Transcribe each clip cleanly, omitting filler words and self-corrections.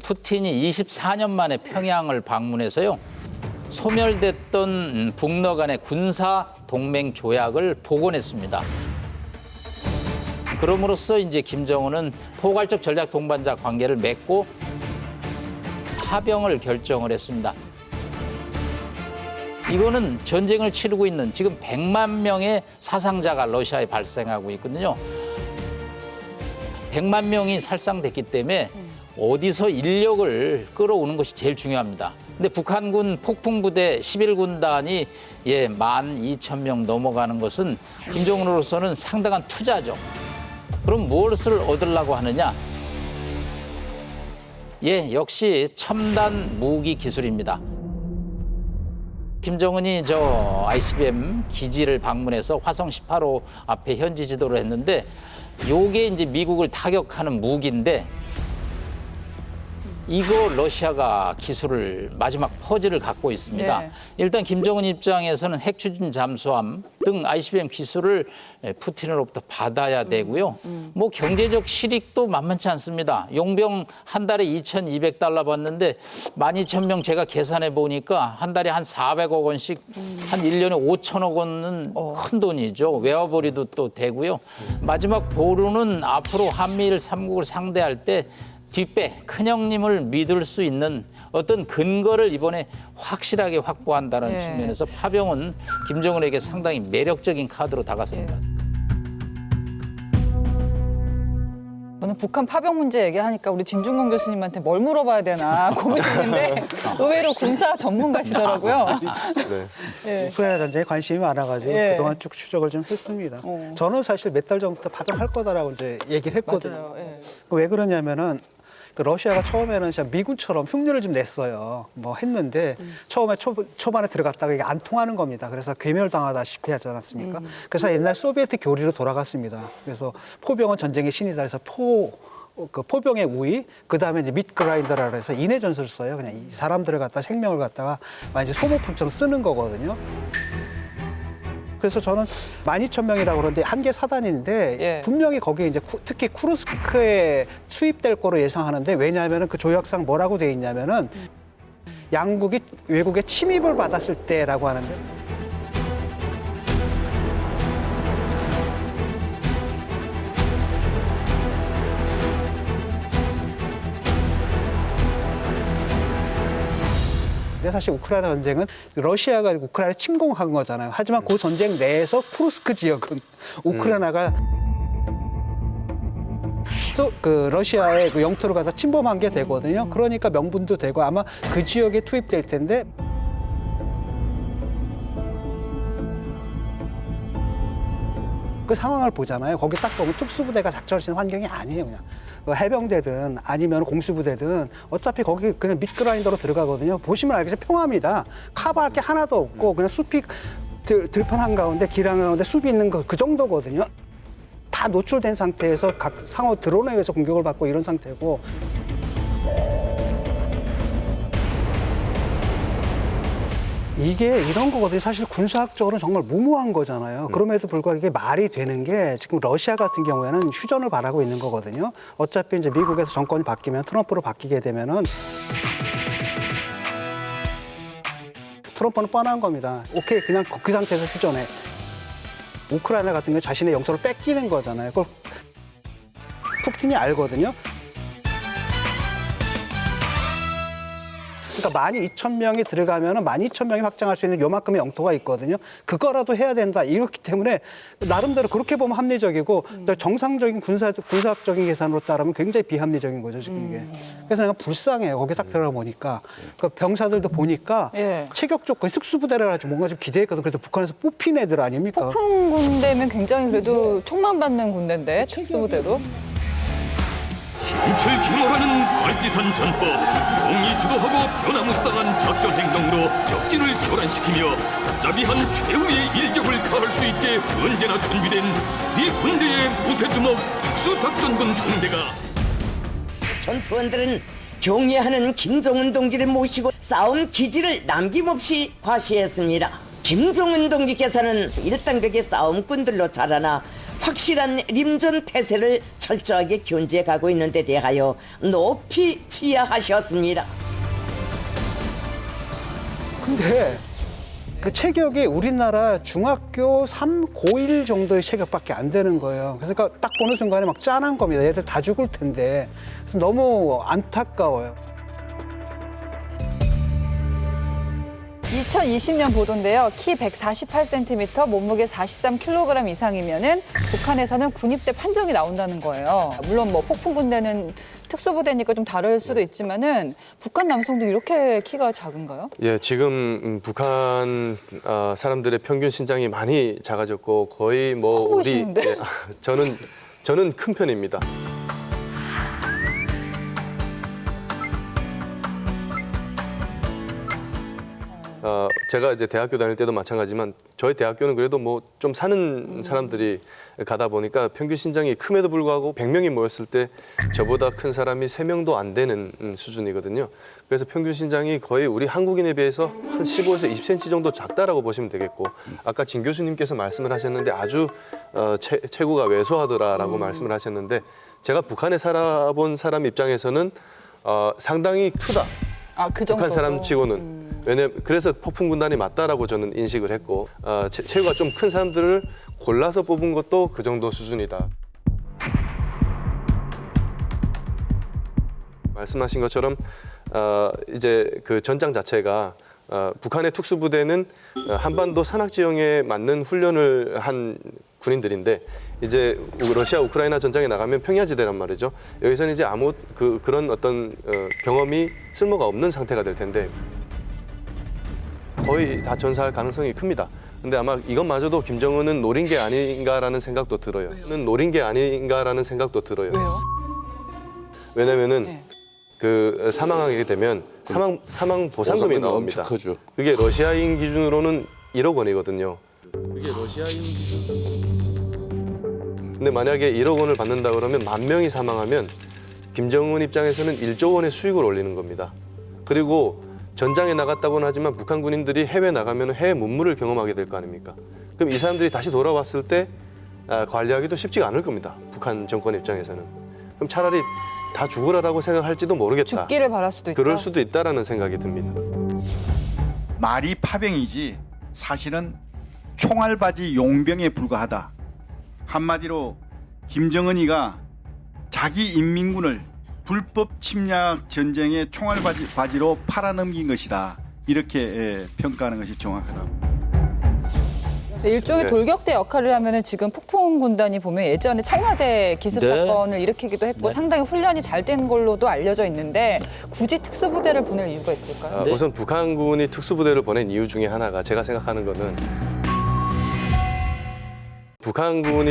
푸틴이 24년 만에 평양을 방문해서요. 소멸됐던 북러 간의 군사 동맹 조약을 복원했습니다. 그럼으로써 이제 김정은은 포괄적 전략 동반자 관계를 맺고 파병을 결정을 했습니다. 이거는 전쟁을 치르고 있는 지금 100만 명의 사상자가 러시아에 발생하고 있거든요. 100만 명이 살상됐기 때문에 어디서 인력을 끌어오는 것이 제일 중요합니다. 근데 북한군 폭풍부대 11군단이 12,000명 넘어가는 것은 김정은으로서는 상당한 투자죠. 그럼 무엇을 얻으려고 하느냐? 역시 첨단 무기 기술입니다. 김정은이 ICBM 기지를 방문해서 화성 18호 앞에 현지 지도를 했는데 요게 이제 미국을 타격하는 무기인데 이거 러시아가 기술을 마지막 퍼즐을 갖고 있습니다. 네. 일단 김정은 입장에서는 핵추진 잠수함 등 ICBM 기술을 푸틴으로부터 받아야 되고요. 뭐 경제적 실익도 만만치 않습니다. 용병 한 달에 $2,200 받는데 12,000명 제가 계산해 보니까 한 달에 한 400억 원씩 한 1년에 5천억 원은 큰 돈이죠. 외화벌이도 또 되고요. 마지막 보루는 앞으로 한미일 3국을 상대할 때 뒷배 큰형님을 믿을 수 있는 어떤 근거를 이번에 확실하게 확보한다는 네. 측면에서 파병은 김정은에게 상당히 매력적인 카드로 다가섭니다. 저는 북한 파병 문제 얘기하니까 우리 진중권 교수님한테 뭘 물어봐야 되나 고민 중인데 의외로 군사 전문가시더라고요. 네. 우크라이나 전쟁에 관심이 많아가지고 예. 그동안 쭉 추적을 좀 했습니다. 저는 사실 몇 달 전부터 파병할 거다라고 이제 얘기를 했거든요. 맞아요. 예. 왜 그러냐면은 러시아가 처음에는 진짜 미군처럼 흉내를 좀 냈어요. 뭐 했는데 처음에 초반에 들어갔다가 이게 안 통하는 겁니다. 그래서 괴멸당하다시피 하지 않았습니까? 그래서 옛날 소비에트 교리로 돌아갔습니다. 그래서 포병은 전쟁의 신이다. 그래서 포병의 우위, 그 다음에 이제 밑 그라인더라 그래서 인해 전술을 써요. 그냥 이 사람들을 갖다 생명을 갖다가 이제 소모품처럼 쓰는 거거든요. 그래서 저는 12,000명이라고 그러는데 한 개 사단인데 예. 분명히 거기에 이제 특히 쿠르스크에 투입될 거로 예상하는데 왜냐하면은 그 조약상 뭐라고 돼 있냐면은 양국이 외국에 침입을 받았을 때라고 하는데 근데 사실 우크라이나 전쟁은 러시아가 우크라이나를 침공한 거잖아요. 하지만 그 전쟁 내에서 쿠르스크 지역은 우크라이나가 러시아의 그 영토를 가서 침범한 게 되거든요. 그러니까 명분도 되고 아마 그 지역에 투입될 텐데 그 상황을 보잖아요. 거기 딱 보면 특수부대가 작전을 치는 환경이 아니에요. 그냥 해병대든 아니면 공수부대든 어차피 거기 그냥 밑그라인더로 들어가거든요. 보시면 알겠지만 평화입니다. 커버할 게 하나도 없고 그냥 숲이 들판 한가운데 길 한가운데 숲이 있는 거 그 정도거든요. 다 노출된 상태에서 각 상호 드론에 의해서 공격을 받고 이런 상태고 이게 이런 거거든요. 사실 군사학적으로는 정말 무모한 거잖아요. 그럼에도 불구하고 이게 말이 되는 게 지금 러시아 같은 경우에는 휴전을 바라고 있는 거거든요. 어차피 이제 미국에서 정권이 바뀌면 트럼프로 바뀌게 되면은 트럼프는 뻔한 겁니다. 오케이, 그냥 그 상태에서 휴전해. 우크라이나 같은 경우 자신의 영토를 뺏기는 거잖아요. 그걸 푸틴이 알거든요. 그러니까 12,000명이 들어가면 12,000명이 확장할 수 있는 요만큼의 영토가 있거든요. 그거라도 해야 된다. 이렇기 때문에 나름대로 그렇게 보면 합리적이고 정상적인 군사학적인 계산으로 따르면 굉장히 비합리적인 거죠, 지금 이게. 그래서 내가 불쌍해요. 거기 딱 들어가 보니까. 그 병사들도 보니까 예. 체격 좋고 특수부대를 가지고 뭔가 좀 기대했거든. 그래서 북한에서 뽑힌 애들 아닙니까? 폭풍 군대면 굉장히 그래도 총만 받는 군대인데 특수부대도. 신출 규모라는 발기산 전법, 용이 주도하고 변화무쌍한 작전 행동으로 적진을 교란시키며 잡이한 최후의 일격을 가할 수 있게 언제나 준비된 네 군대의 무쇠주먹 특수작전군 총대가 전투원들은 경애하는 김정은 동지를 모시고 싸움 기지를 남김없이 과시했습니다. 김정은 동지께서는 일당백의 싸움꾼들로 자라나 확실한 림전 태세를 철저하게 견제해 가고 있는 데 대하여 높이 치하하셨습니다. 근데 그 체격이 우리나라 중학교 3, 고1 정도의 체격밖에 안 되는 거예요. 그래서 그러니까 딱 보는 순간에 막 짠한 겁니다. 얘들 다 죽을 텐데. 그래서 너무 안타까워요. 2020년 보도인데요. 키 148cm, 몸무게 43kg 이상이면은 북한에서는 군입대 판정이 나온다는 거예요. 물론 뭐 폭풍군대는 특수부대니까 좀 다를 수도 있지만은 북한 남성도 이렇게 키가 작은가요? 예, 지금 북한 사람들의 평균 신장이 많이 작아졌고 거의 뭐 커 보이시는데? 예, 저는 큰 편입니다. 제가 이제 대학교 다닐 때도 마찬가지지만 저희 대학교는 그래도 뭐 좀 사는 사람들이 가다 보니까 평균 신장이 큼에도 불구하고 100명이 모였을 때 저보다 큰 사람이 3명도 안 되는 수준이거든요. 그래서 평균 신장이 거의 우리 한국인에 비해서 한 15에서 20cm 정도 작다라고 보시면 되겠고 아까 진 교수님께서 말씀을 하셨는데 아주 체구가 왜소하더라라고 말씀을 하셨는데 제가 북한에 살아본 사람 입장에서는 상당히 크다. 아, 그 정도. 북한 사람 치고는 그래서 폭풍군단이 맞다라고 저는 인식을 했고 체구가 좀 큰 사람들을 골라서 뽑은 것도 그 정도 수준이다. 말씀하신 것처럼 이제 그 전장 자체가 북한의 특수부대는 한반도 산악 지형에 맞는 훈련을 한 군인들인데 이제 러시아 우크라이나 전장에 나가면 평야지대란 말이죠. 여기서는 이제 아무 그런 어떤 경험이 쓸모가 없는 상태가 될 텐데 거의 다 전사할 가능성이 큽니다. 근데 아마 이것마저도 김정은은 노린 게 아닌가라는 생각도 들어요. 노린 게 아닌가라는 생각도 들어요. 왜요? 왜냐면은 네. 그 사망하게 되면 사망 보상금이 나옵니다. 엄청 크죠. 그게 러시아인 기준으로는 1억 원이거든요. 그게 러시아인 기준. 근데 만약에 1억 원을 받는다 그러면 10,000명이 사망하면 김정은 입장에서는 1조 원의 수익을 올리는 겁니다. 그리고 전장에 나갔다고는 하지만 북한 군인들이 해외 나가면 해외 문물을 경험하게 될 거 아닙니까? 그럼 이 사람들이 다시 돌아왔을 때 관리하기도 쉽지가 않을 겁니다. 북한 정권 입장에서는. 그럼 차라리 다 죽으라라고 생각할지도 모르겠다. 죽기를 바랄 수도 있다. 그럴 수도 있다라는 생각이 듭니다. 말이 파병이지 사실은 총알바지 용병에 불과하다. 한마디로 김정은이가 자기 인민군을 불법 침략 전쟁의 총알바지로 팔아넘긴 것이다. 이렇게 평가하는 것이 정확하다고. 일종의 네. 돌격대 역할을 하면은 지금 폭풍군단이 보면 예전에 청와대 기습 네. 사건을 일으키기도 했고 네. 상당히 훈련이 잘 된 걸로도 알려져 있는데 굳이 특수부대를 보낼 이유가 있을까요? 네. 우선 북한군이 특수부대를 보낸 이유 중에 하나가 제가 생각하는 거는 북한군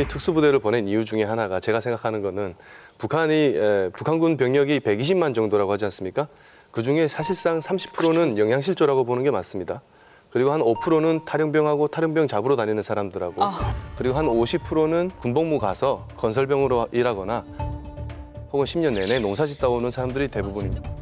병력이 120만 정도라고 하지 않습니까? 그중에 사실상 30%는 영양실조라고 보는 게 맞습니다. 그리고 한 5%는 탈영병하고 탈영병 잡으러 다니는 사람들하고 그리고 한 50%는 군복무 가서 건설병으로 일하거나 혹은 10년 내내 농사 짓다 오는 사람들이 대부분입니다.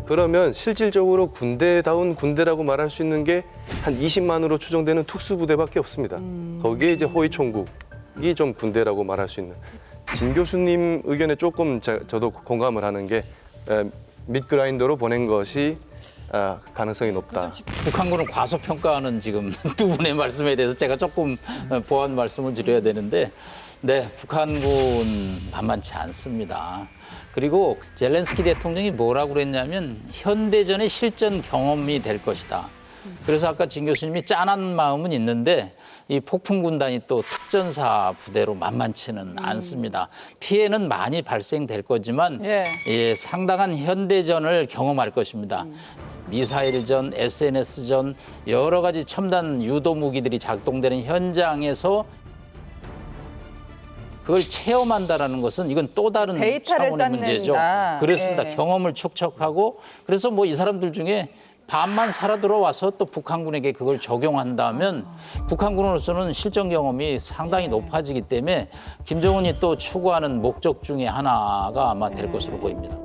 그러면 실질적으로 군대다운 군대라고 말할 수 있는 게 한 20만으로 추정되는 특수부대밖에 없습니다. 거기에 이제 호위총국이 좀 군대라고 말할 수 있는. 진 교수님 의견에 조금 저도 공감을 하는 게 밑그라인더로 보낸 것이 가능성이 높다. 북한군을 과소평가하는 지금 두 분의 말씀에 대해서 제가 조금 보완 말씀을 드려야 되는데 네, 북한군 만만치 않습니다. 그리고 젤렌스키 대통령이 뭐라고 그랬냐면 현대전의 실전 경험이 될 것이다. 그래서 아까 진 교수님이 짠한 마음은 있는데 이 폭풍군단이 또 특전사 부대로 만만치는 않습니다. 피해는 많이 발생될 거지만 예, 상당한 현대전을 경험할 것입니다. 미사일전, SNS전 여러 가지 첨단 유도 무기들이 작동되는 현장에서 그걸 체험한다라는 것은 이건 또 다른 데이터를 차원의 문제죠. 쌓는다. 그렇습니다. 예. 경험을 축적하고 그래서 뭐 이 사람들 중에 반만 살아 들어와서 또 북한군에게 그걸 적용한다면 북한군으로서는 실전 경험이 상당히 높아지기 때문에 김정은이 또 추구하는 목적 중에 하나가 아마 될 것으로 보입니다.